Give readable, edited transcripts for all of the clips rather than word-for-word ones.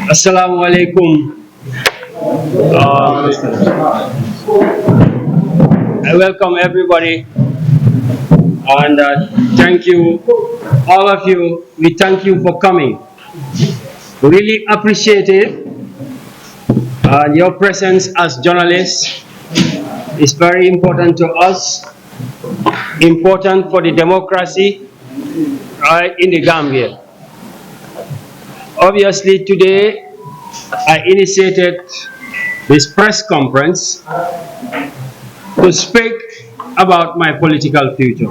Assalamu alaikum. I welcome everybody and thank you, all of you. We thank you for coming. We really appreciate it. Your presence as journalists is very important to us, important for the democracy in the Gambia. Obviously, today I initiated this press conference to speak about my political future.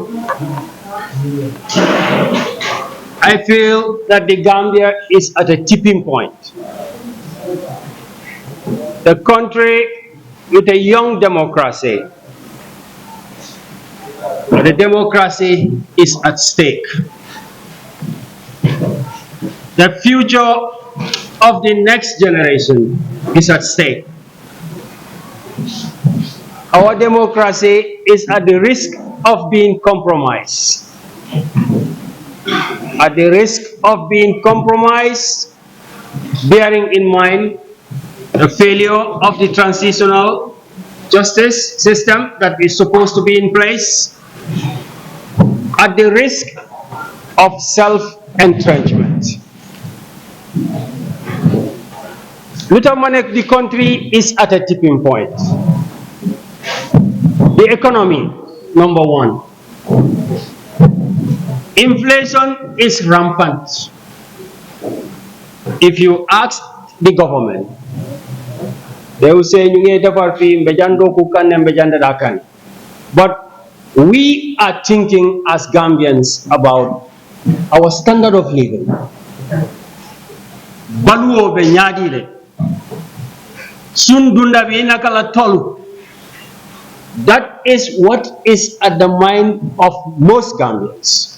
I feel that the Gambia is at a tipping point. The country with a young democracy, the democracy is at stake. The future of the next generation is at stake. Our democracy is at the risk of being compromised. At the risk of being compromised, bearing in mind the failure of the transitional justice system that is supposed to be in place, at the risk of self-entrenchment. The country is at a tipping point. The economy, number one. Inflation is rampant. If you ask the government, they will say, but we are thinking as Gambians about our standard of living. Baluo be nyadire. Sundunda be nakala tolu. That is what is at the mind of most Gambians.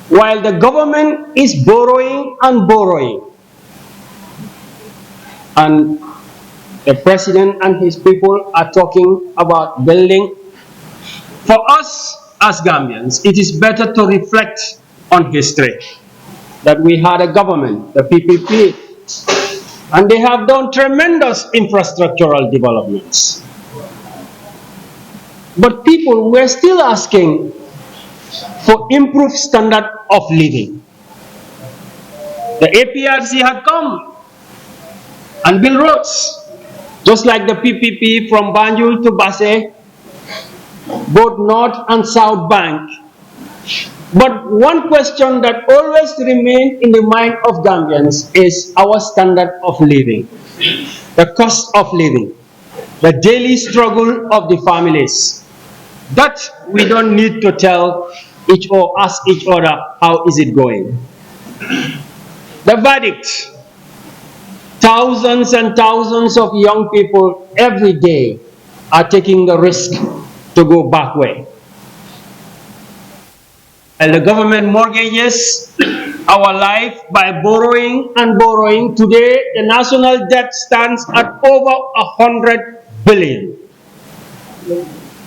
While the government is borrowing and borrowing, and the president and his people are talking about building, for us as Gambians, it is better to reflect on history. That we had a government, the PPP, and they have done tremendous infrastructural developments. But people were still asking for improved standard of living. The APRC had come and built roads, just like the PPP from Banjul to Basse, both North and South Bank. But one question that always remains in the mind of Gambians is our standard of living, the cost of living, the daily struggle of the families. That we don't need to tell each or ask each other, how is it going? The verdict, thousands and thousands of young people every day are taking the risk to go back way. And the government mortgages our life by borrowing and borrowing. Today, the national debt stands at over $100 billion.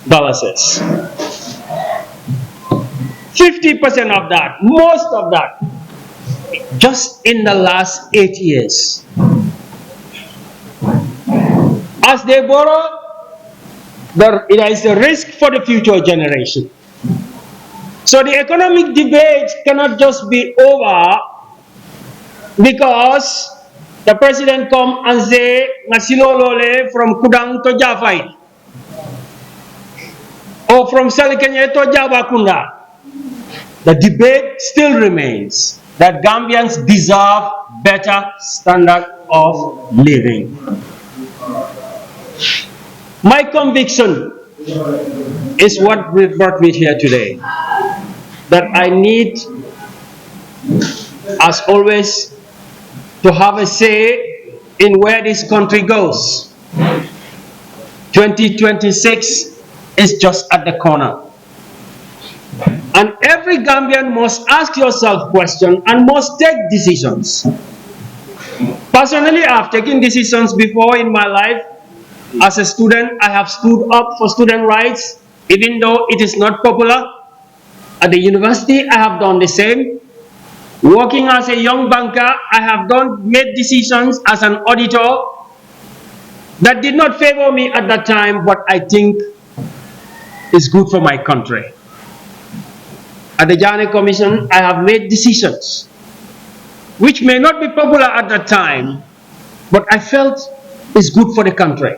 50% of that, most of that, just in the last 8 years. As they borrow, there is a risk for the future generation. So the economic debate cannot just be over because the president come and say Nasilolole from Kudang to Jafai or from Salikanye to Jabakunda. The debate still remains that Gambians deserve better standard of living. My conviction is what brought me here today. That I need, as always, to have a say in where this country goes. 2026 is just at the corner. And every Gambian must ask yourself questions and must take decisions. Personally, I've taken decisions before in my life. As a student, I have stood up for student rights, even though it is not popular. At the university, I have done the same. Working as a young banker, I have made decisions as an auditor that did not favor me at that time, but I think is good for my country. At the Jani Commission, I have made decisions which may not be popular at that time, but I felt is good for the country.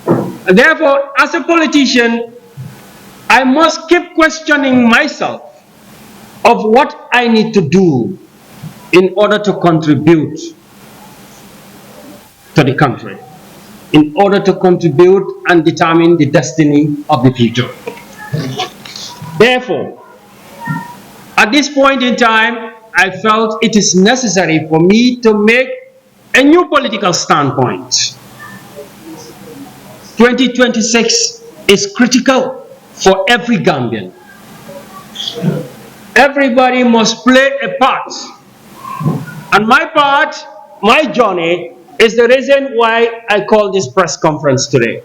And therefore, as a politician, I must keep questioning myself of what I need to do in order to contribute to the country, in order to contribute and determine the destiny of the future. Therefore, at this point in time, I felt it is necessary for me to make a new political standpoint. 2026 is critical for every Gambian. Everybody must play a part. And my part, my journey, is the reason why I call this press conference today.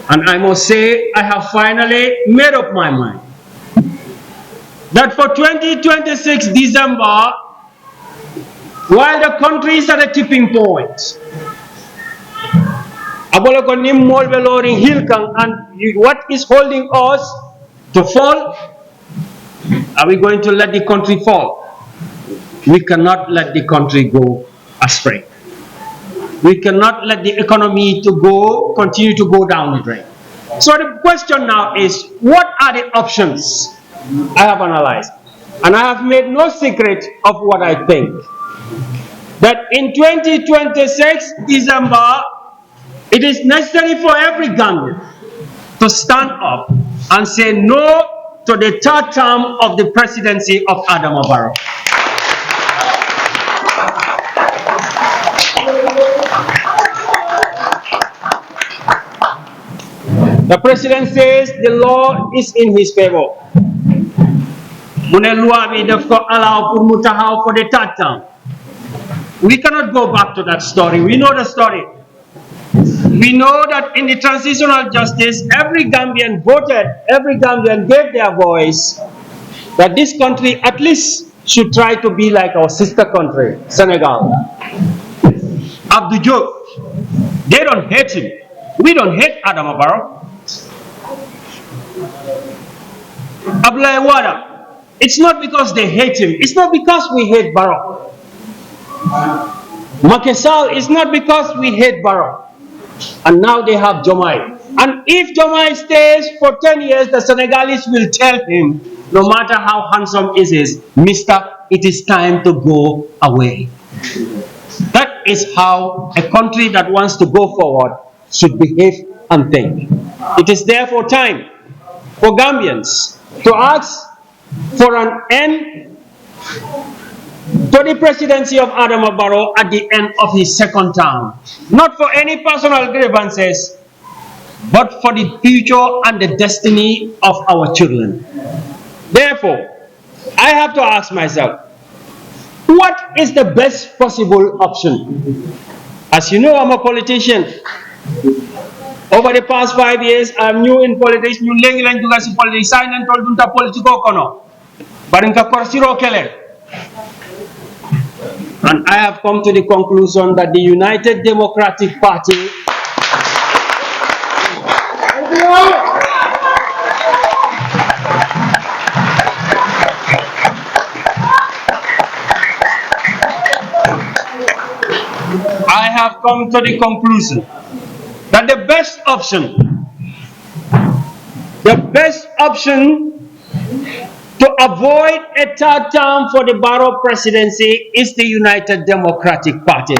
And I must say, I have finally made up my mind that for 2026 December, while the country is at a tipping point, and what is holding us to fall? Are we going to let the country fall? We cannot let the country go astray. We cannot let the economy continue to go down the drain. So the question now is, what are the options? I have analyzed, and I have made no secret of what I think. That in 2026 December, it is necessary for every Gambian to stand up and say no to the third term of the presidency of Adama Barrow. The president says the law is in his favor. Allow for the third term. We cannot go back to that story. We know the story. We know that in the transitional justice, every Gambian voted, every Gambian gave their voice that this country at least should try to be like our sister country, Senegal. Abdou Diop, they don't hate him. We don't hate Adama Barrow. Abdoulaye Wade, it's not because they hate him. It's not because we hate Barrow. Macky Sall, it's not because we hate Barrow. And now they have Jomai. And if Jomai stays for 10 years, the Senegalese will tell him, no matter how handsome he is, Mister, it is time to go away. That is how a country that wants to go forward should behave and think. It is therefore time for Gambians to ask for an end to the presidency of Adama Barrow at the end of his second term. Not for any personal grievances, but for the future and the destiny of our children. Therefore, I have to ask myself, what is the best possible option? As you know, I'm a politician. Over the past 5 years, I'm new in politics. And I have come to the conclusion that the United Democratic Party that the best option to avoid a third term for the Barrow presidency is the United Democratic Party.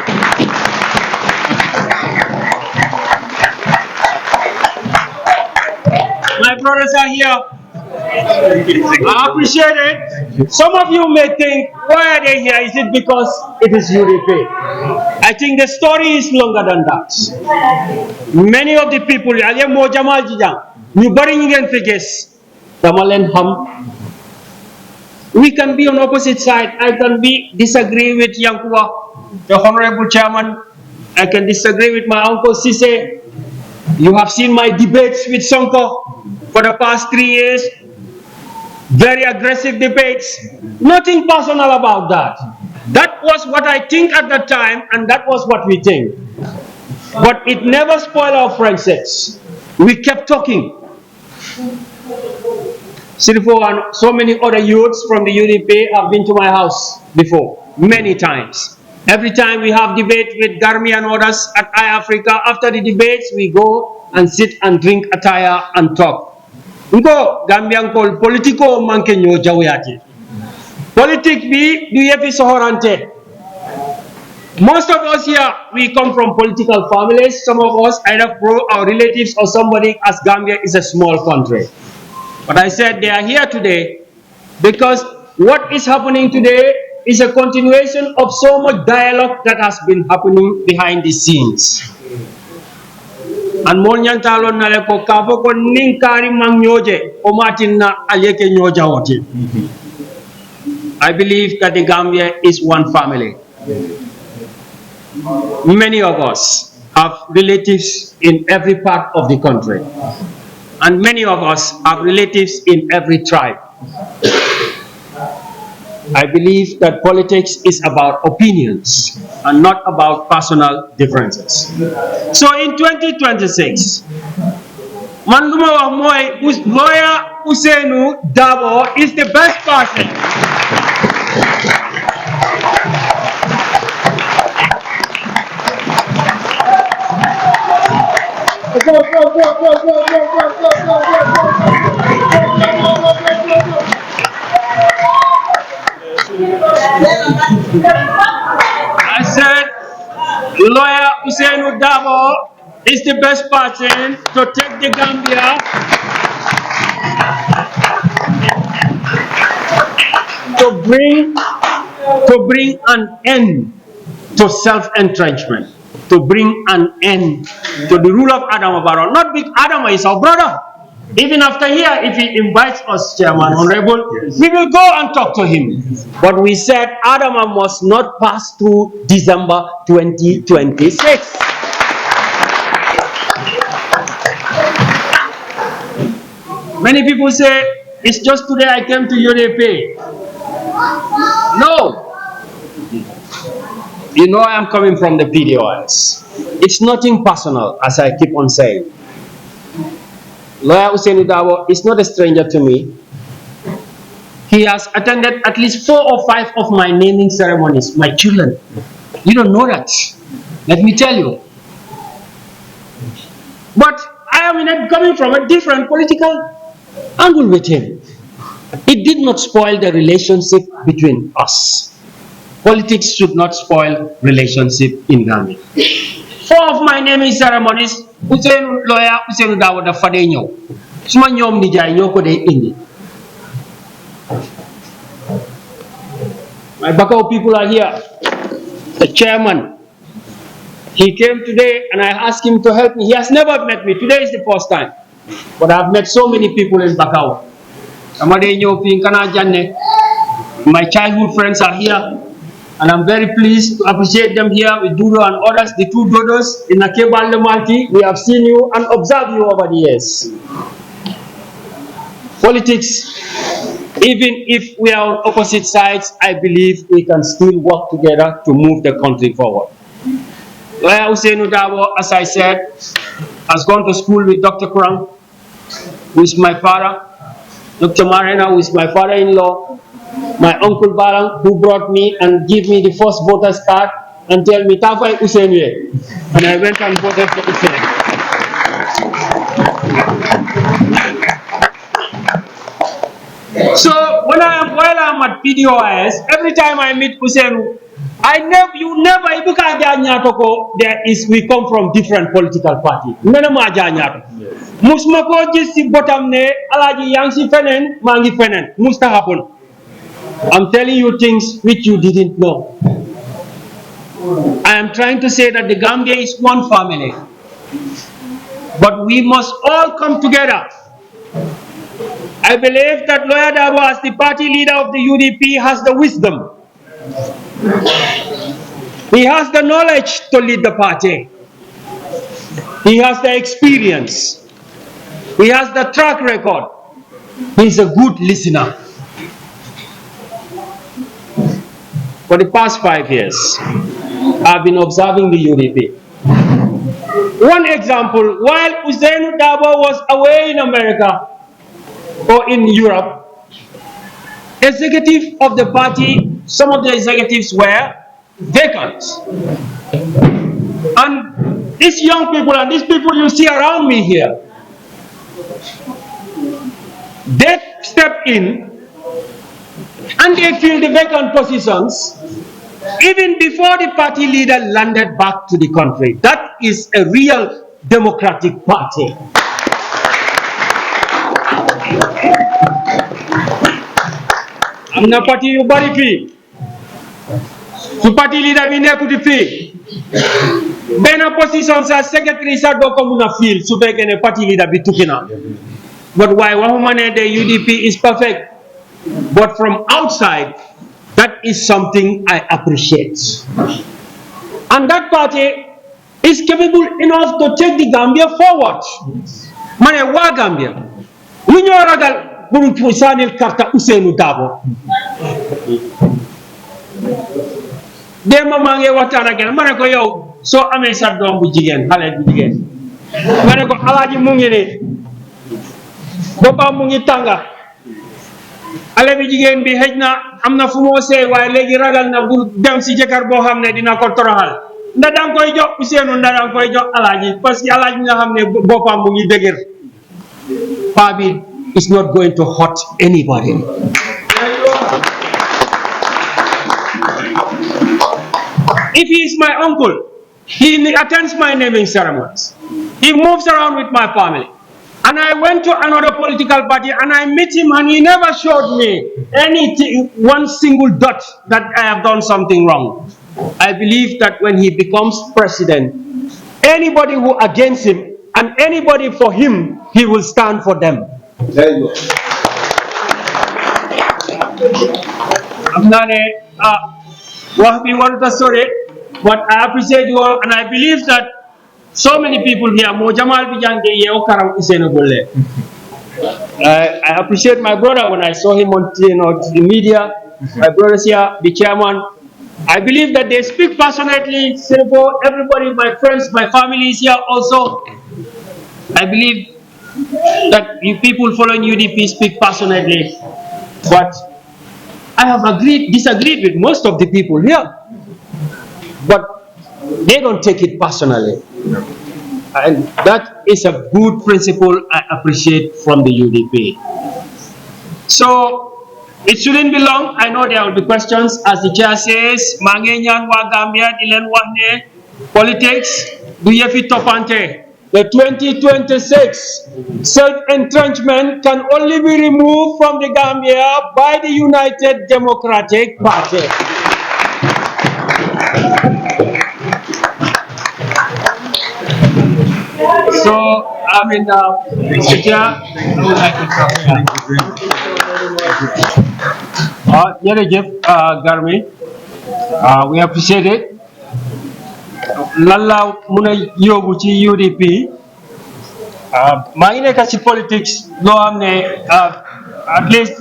My brothers are here. I appreciate it. Some of you may think, why are they here? Is it because it is UDP? I think the story is longer than that. Many of the people, we can be on opposite side. I can disagree with Yankuwa, the honorable chairman. I can disagree with my uncle Sise. You have seen my debates with Sonko for the past 3 years. very aggressive debates. Nothing personal about that. That was what I think at the time, and that was what we think. But it never spoiled our friendships. We kept talking. Silifo and so many other youths from the UDP have been to my house before, many times. Every time we have debate with Garmi and others at iAfrica, after the debates, we go and sit and drink attire and talk. Nko Gambian call politico manke nyo jawiyati. Politik bi du yefi sohorante. Most of us here, we come from political families. Some of us either our relatives or somebody, as Gambia is a small country. But I said they are here today because what is happening today is a continuation of so much dialogue that has been happening behind the scenes. And Monyan Talon Naleko Kavo ko ninkari mang nyoje o matin na aleke nyoja wote. I believe that the Gambia is one family. Many of us have relatives in every part of the country. And many of us have relatives in every tribe. I believe that politics is about opinions and not about personal differences. So in 2026, Manduma wa Moy, lawyer Usainu Dabo is the best person. I said, lawyer Usainu Dabo is the best person to take the Gambia to bring an end to self-entrenchment, to bring an end to the rule of Adama Barrow. Not big Adama is our brother. Even after here, if he invites us, Chairman, Honorable, we will go and talk to him. But we said Adama must not pass through December 2026. Many people say, it's just today I came to UDP. No. You know I am coming from the PDOS. It's nothing personal, as I keep on saying. Lawyer Usainu Dabo is not a stranger to me. He has attended at least 4 or 5 of my naming ceremonies, my children. You don't know that. Let me tell you. But I am coming from a different political angle with him. It did not spoil the relationship between us. Politics should not spoil relationship in Gambia. 4 of my naming ceremonies, lawyer Usainu Dabo da fade ñew. Suma ñom ni jaay ñoko day indi. My Bakau people are here. The chairman, he came today and I asked him to help me. He has never met me. Today is the first time. But I've met so many people in Bakau. My childhood friends are here. And I'm very pleased to appreciate them here with Dudo and others, the 2 Dodos in Akebal Lemalti. We have seen you and observed you over the years. Politics, even if we are on opposite sides, I believe we can still work together to move the country forward. Lawyer Usainu Dabo, as I said, has gone to school with Dr. Kurang, who is my father, Dr. Marena, who is my father-in-law, my uncle Balang, who brought me and gave me the first voter's card and tell me, Tafai Usainu. And I went and voted for Usainu. So while I'm at PDOIS, every time I meet Usainu, we come from different political parties. Musmako jisi bottom ne Alhagie Yangsi fenen mangi fenen musta happen. I'm telling you things which you didn't know. I am trying to say that the Gambia is one family. But we must all come together. I believe that Lawyer Dabo, as the party leader of the UDP, has the wisdom. He has the knowledge to lead the party. He has the experience. He has the track record. He's a good listener. For the past 5 years, I've been observing the UDP. One example, while Hussein Dabo was away in America or in Europe, executive of the party, some of the executives were vacant. And these young people and these people you see around me here, they step in and they fill the vacant positions even before the party leader landed back to the country. That is a real democratic party. I'm not party you body fee. The party leader be near to the fee. Bena positions as secretary sa do komuna feel so beg any party leader be tukina. But why Wahumane the UDP is perfect. But from outside, that is something I appreciate. And that party is capable enough to take the Gambia forward. Mane wa Gambia. Lu ñoo ragal bu ñu sanil karta Ousseynou Dabo. Dema maa ngi waxtaan ak ma ne ko yow soo amee sa doom bu jigéen xale bu jigéen ma ne ko Alhaji mu ngi nii boppam mu ngi tànga xale bi jigéen bi xëj na am na fu moo seey waaye léegi ragal na bu dem si jëkkër boo xam ne dina ko toroxal ndax danga koy jox Ousseynou ndax danga koy jox Alhaji parce que Alhaji nga xam ne boppam mu ngi dëgër paa bi is not going to hurt anybody. If he is my uncle, he attends my naming ceremonies. He moves around with my family. And I went to another political party and I met him and he never showed me anything, one single dot that I have done something wrong. I believe that when he becomes president, anybody who against him and anybody for him, he will stand for them. There you go. I'm not a story, but I appreciate you all and I believe that so many people here, I appreciate my brother when I saw him on the media. My brothers here, the chairman. I believe that they speak passionately. For everybody, my friends, my family is here also. I believe that you people following UDP speak passionately. But I have disagreed with most of the people here. But they don't take it personally. And that is a good principle I appreciate from the UDP. So it shouldn't be long. I know there will be questions. As the chair says, Mangenyan wa Gambia dilen wahne politics du yefi topante. The 2026 self-entrenchment can only be removed from the Gambia by the United Democratic Party. So, I mean, Mr. Chair, I would like to talk. Garmi, we appreciate it. Lalla muna yobu ci UDP. Ma ngi nekk ci politics loo xam ne at least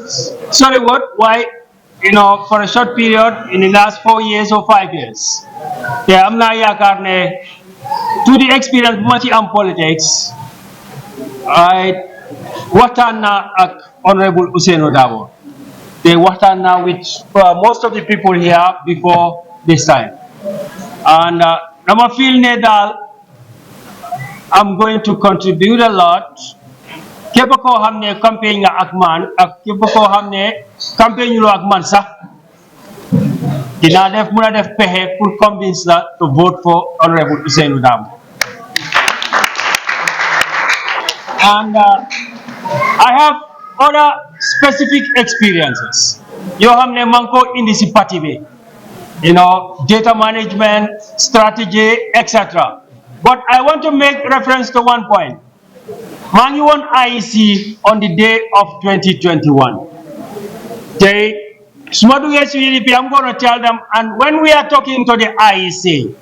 sorry what why for a short period in the last 4 years or 5 years. Yeah, am naa yaakaar ne to the experience bu ma ci am politics I waxtaan naa ak Honorable Ousseynou Dabo. They waxtaan naa with most of the people here before this time. And I feel that I'm going to contribute a lot. Képp koo xam ne campagne nga ak man ak képp koo xam ne campagne lu ak man sax dinaa def mën a def pexe pour convince la to vote for Honorable Ousseynou Dabo. And I have other specific experiences. Yoo xam ne man ko indi si parti bi. Data management, strategy, etc. But I want to make reference to one point. Mangi won IEC on the day of 2021. I'm going to tell them, and when we are talking to the IEC,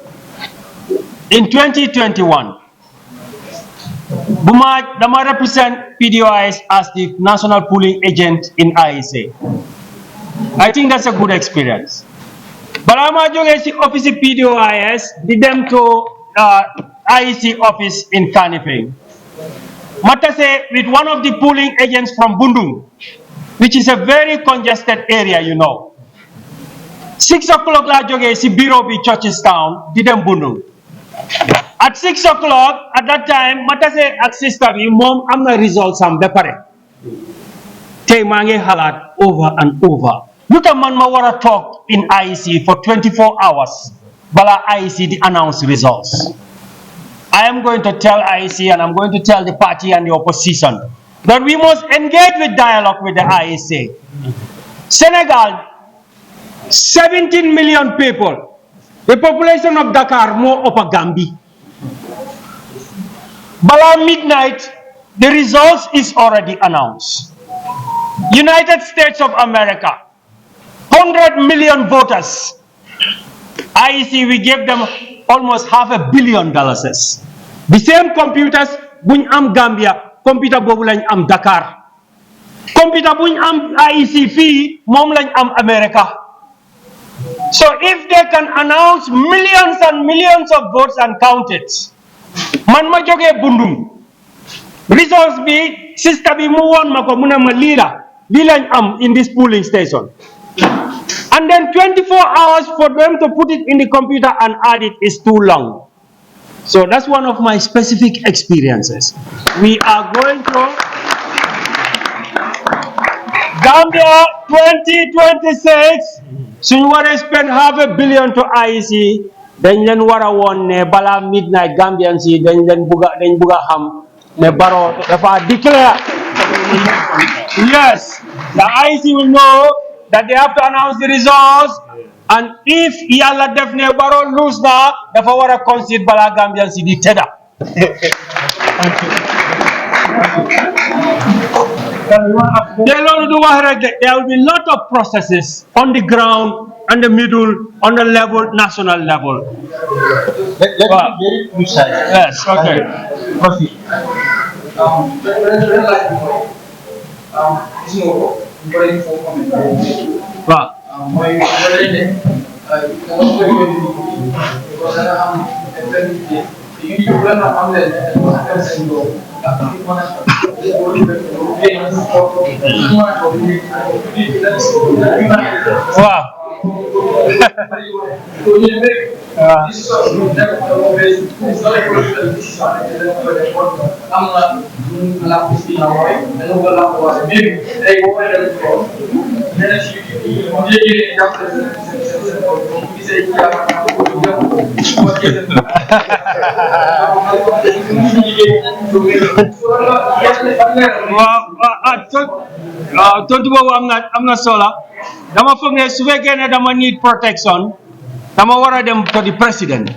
in 2021, Buma, Dama represent PDOIS as the national pooling agent in IEC. I think that's a good experience. But I'm going to office PDOIS, did them to IEC office in Kaniping. Matase with one of the pooling agents from Bundung, which is a very congested area, you know. 6 o'clock la joge si bureau bi Churchilltown, did them Bundung. At 6 o'clock, at that time, Matase ak sister bi mom amna results am bepare. Tay mangi halat over and over. Look at man ma wara talk in IEC for 24 hours. Bala IEC the announce results. I am going to tell IEC and I'm going to tell the party and the opposition that we must engage with dialogue with the IEC. Senegal, 17 million people. The population of Dakar more upper Gambia. Bala midnight, the results is already announced. United States of America, 100 million voters. IEC, we gave them almost $500 million. The same computers, buñ am Gambia, computer bobu lañ am Dakar. Computer buñ am IEC fee, mom lañ am America. So if they can announce millions and millions of votes and count it, man ma joge Bundung. Results be, sister bi mu won mako muna ma lila am in this polling station. And then 24 hours for them to put it in the computer and add it is too long. So that's one of my specific experiences. We are going through Gambia 2026. So you want to spend $500 million to IEC, then wara won ne bala midnight Gambians then buga ham ne Barrow dafa declare. Yes, the IEC will know that they have to announce the results, and if Yalla Defne Barrow lose now, dafa wara concede bala Gambians di teda. There will be a lot of processes on the ground, on the middle, on the level, national level. Let me be very precise. Yes, okay. Proceed. Wow. I'm not solar. Dama foog ne su fekkee ne dama need protection, dama war a dem to the president.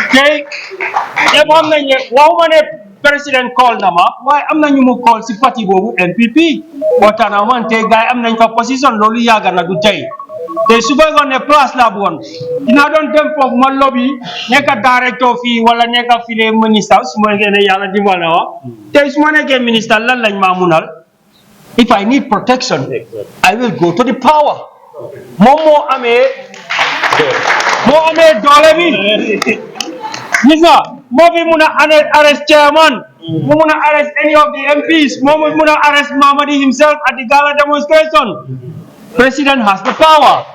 Okay, am nañu waxuma ne president call na ma waaye am nañu mu call si parti boobu NPP waxtaan ak man tey gars yi am nañ fa position loolu yàgg na du tey te su fekkoon ne place la bëggoon dinaa doon dem foofu ma lobby nekk directeur fii wala nekk fii ministre su ma nekkee ne yàlla dimbal na wa tey su ma nekkee ministre lan lañ maa munal. If I need protection, I will go to the power. Moom moo amee doole bi gis nga moo fi mun a arrest chairman, moo mun a arrest any of the MPs, moo mun a arrest Mamadi himself at the gala demonstration. President has the power.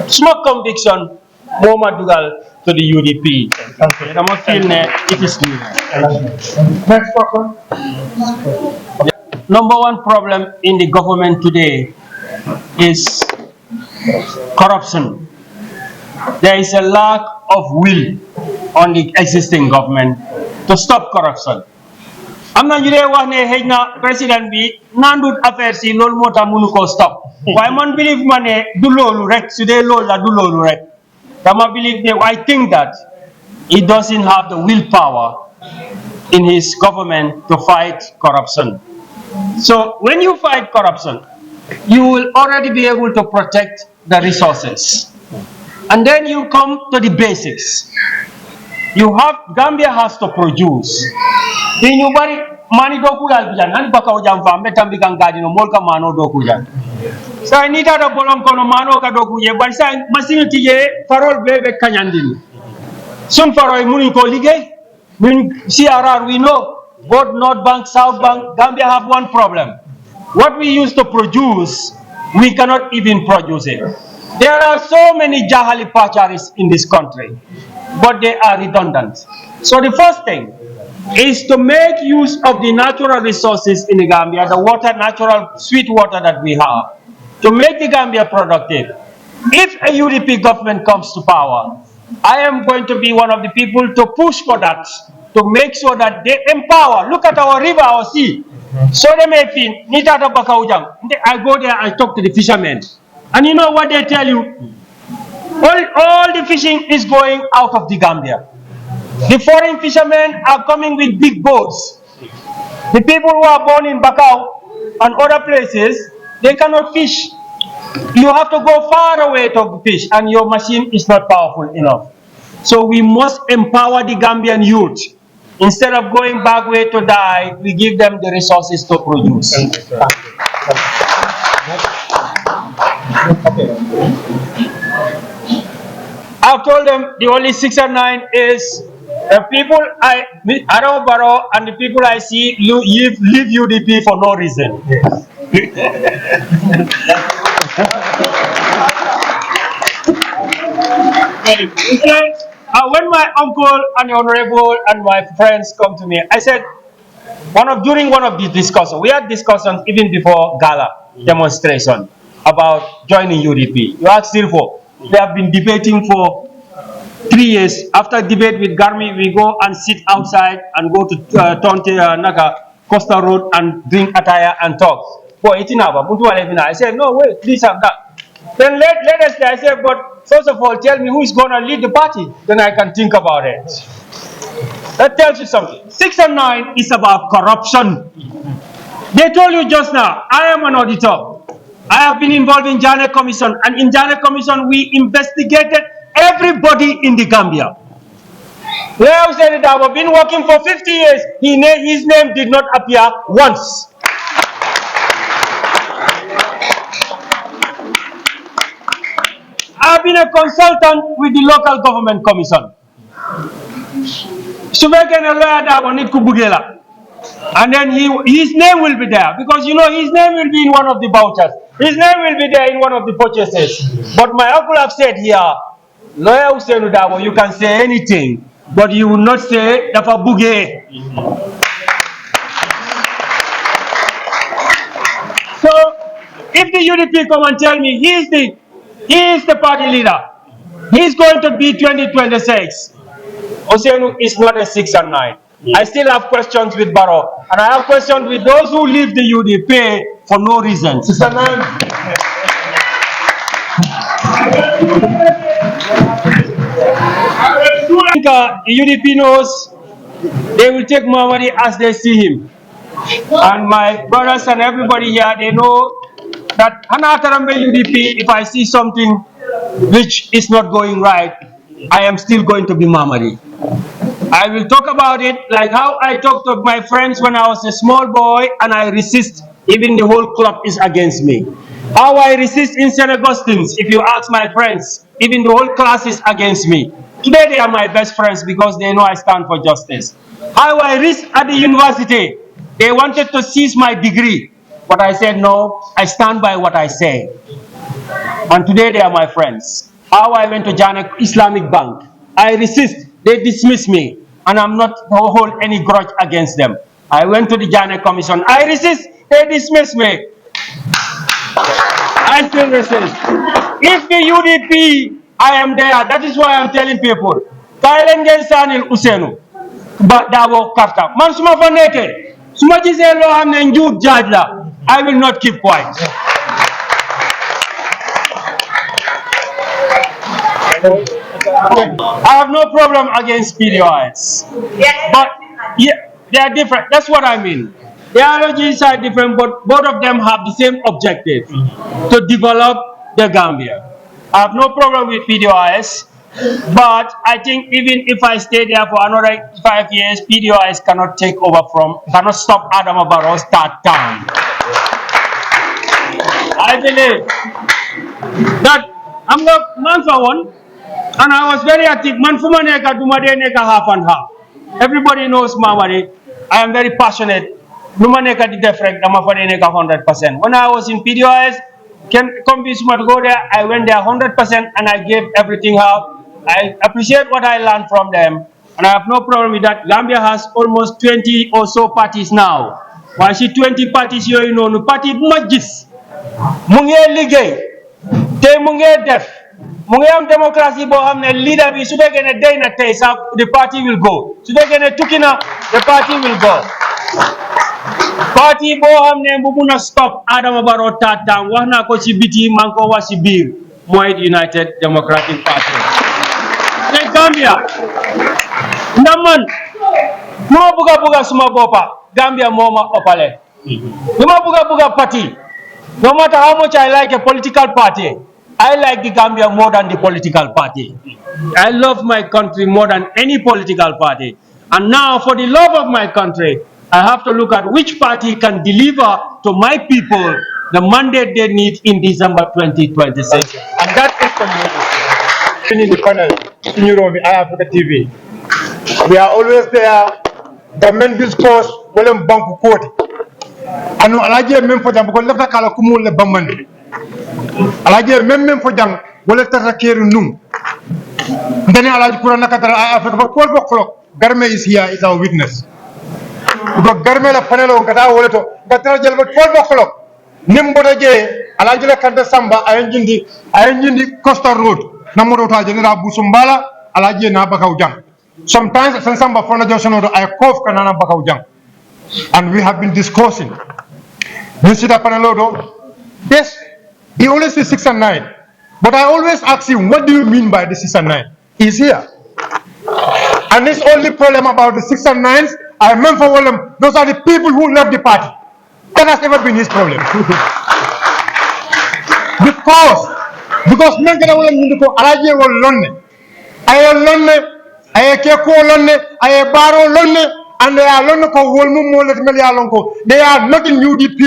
Smoke conviction, Moma Dugal to the UDP. I'm feeling it is new. Next person. Number one problem in the government today is corruption. There is a lack of will on the existing government to stop corruption. am na ñu dee wax ne xëy na président bi nandut affaire si loolu moo tax mënu koo stop waaye man believe ma ne du loolu rek su dee loolu la du loolu rek dama believe ne I think that he doesn't have the willpower in his government to fight corruption. So when you fight corruption, you will already be able to protect the resources. And then you come to the basics. Gambia has to produce. Mani doku yal bijan nan baka ujam fambe tambi kangadi no molka mano doku jan. Sa ni tata bolon kono mano ka doku ye bar sa masini tije farol bebe kanyandin. Sun farol muni ko ligay. Min CRR we know both North Bank, South Bank, Gambia have one problem. What we used to produce, we cannot even produce it. There are so many Jahali Pacharis in this country, but they are redundant. So the first thing is to make use of the natural resources in the Gambia, the water, natural sweet water that we have, to make the Gambia productive. If a UDP government comes to power, I am going to be one of the people to push for that, to make sure that they empower. Look at our river, our sea. So they may feel, I go there, I talk to the fishermen. And you know what they tell you? All the fishing is going out of the Gambia. The foreign fishermen are coming with big boats. The people who are born in Bakau and other places, they cannot fish. You have to go far away to fish, and your machine is not powerful enough. So we must empower the Gambian youth. Instead of going back way to die, we give them the resources to produce. I've told them the only 6 and 9 is the people Adama Barrow and the people I see leave UDP for no reason. When my uncle and the honorable and my friends come to me, I said, during one of these discussions, we had discussions even before Gala demonstration about joining UDP. You asked for. They have been debating for 3 years. After debate with Garmi, we go and sit outside and go to Tonte Naga Costa Road and drink attire and talk. I said, no, wait, please have that. Then let us, I said, but first of all, tell me who is going to lead the party. Then I can think about it. That tells you something. 6 and 9 is about corruption. They told you just now, I am an auditor. I have been involved in Janet Commission, and in Janet Commission, we investigated everybody in the Gambia. Leo said that I've been working for 50 years. His name did not appear once. I've been a consultant with the local government commission. And then his name will be there, because you know his name will be in one of the vouchers. His name will be there in one of the purchases. But my uncle have said here, Lawyer Hussein Udabo, you can say anything, but you will not say Dafa Buge. So if the UDP come and tell me he is the party leader, he's going to be 2026, Hussein is not a 6 and 9. I still have questions with Barrow, and I have questions with those who leave the UDP for no reason. Sister Man. I think the UDP knows they will take Mamadi as they see him. And my brothers and everybody here, they know that Hanatarambe UDP, if I see something which is not going right, I am still going to be Mamadi. I will talk about it like how I talked to my friends when I was a small boy and I resist, even the whole club is against me. How I resist in St. Augustine's, if you ask my friends, even the whole class is against me. Today they are my best friends because they know I stand for justice. How I risked at the university, they wanted to seize my degree, but I said no, I stand by what I say. And today they are my friends. How I went to Jana Islamic Bank, I resist. They dismiss me, and I'm not to hold any grudge against them. I went to the Janet Commission. I resist. They dismiss me. I still resist. If the UDP, I am there. That is why I'm telling people. Thailand Sanil Usenu, but Davo Karta. Man suma faneke. Suma jise lo hamne njud jajla. I will not keep quiet. I have no problem against PDIs, but yeah, they are different. That's what I mean. The ideologies are different, but both of them have the same objective, to develop the Gambia. I have no problem with PDOIS, but I think even if I stay there for another 5 years, PDOIS cannot stop Adama Barrow's third term. I believe that I'm the man for one, and I was very active. Man for maneka, dumade neka half and half. Everybody knows Mamadi. I am very passionate. Numaneka di defrek, I'm 100%. When I was in PDOS, can convince me to go there. I went there 100% and I gave everything out. I appreciate what I learned from them, and I have no problem with that. Gambia has almost 20 or so parties now. Why see 20 parties you know, no party magis. Munge ligay, te munge def, munge am democracy bo hamne leader bi sube gene day na tay sa the party will go. Sube gene tukina, the party will go. Party bo hamne mbuguna stop Adama Barrow tata wana ko ci biti manko wa ci bir moy United Democratic Party. Ne Gambia ndaman mo buga suma bopa Gambia moma opale. Duma buga party. No matter how much I like a political party, I like the Gambia more than the political party. I love my country more than any political party. And now for the love of my country, I have to look at which party can deliver to my people the mandate they need in December 2026. And that is community. In the panel, in Europe, I Africa TV. We are always there. The men discourse, William Banku Court. And Alhagie même fo jang ko lefta kala kumul le bamande. Alhagie même fo jang wala tata keru num. Ndani Alhagie Kurang nakatara Africa for 12 o'clock. Garme is here, is our witness. Because Garme la panelo ngata wala to ngata jël ba 12 o'clock. Nimbodo je Alhagie la kanta samba aynjindi Costa Road. Namodo ta general Busumbala Alhagie na bakaw jang. Sometimes sen samba fona josono ay kof kanana bakaw jang. And we have been discussing. You see that Panelodo? Yes, he always says 6 and 9. But I always ask him, what do you mean by the 6 and 9? He's here. And his only problem about the 6 and 9s, I remember all them, those are the people who left the party. That has never been his problem. because men gonna will indiko Alhagie wol lonne. Aye lonne, aye keko lonne, aye baro lonne. And they are not they are not in UDP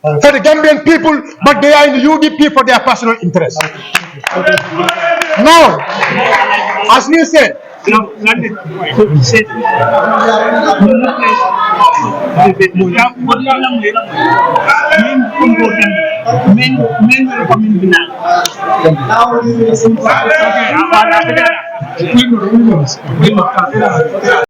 for the Gambian people, but they are in the UDP for their personal interest. Now, as we said,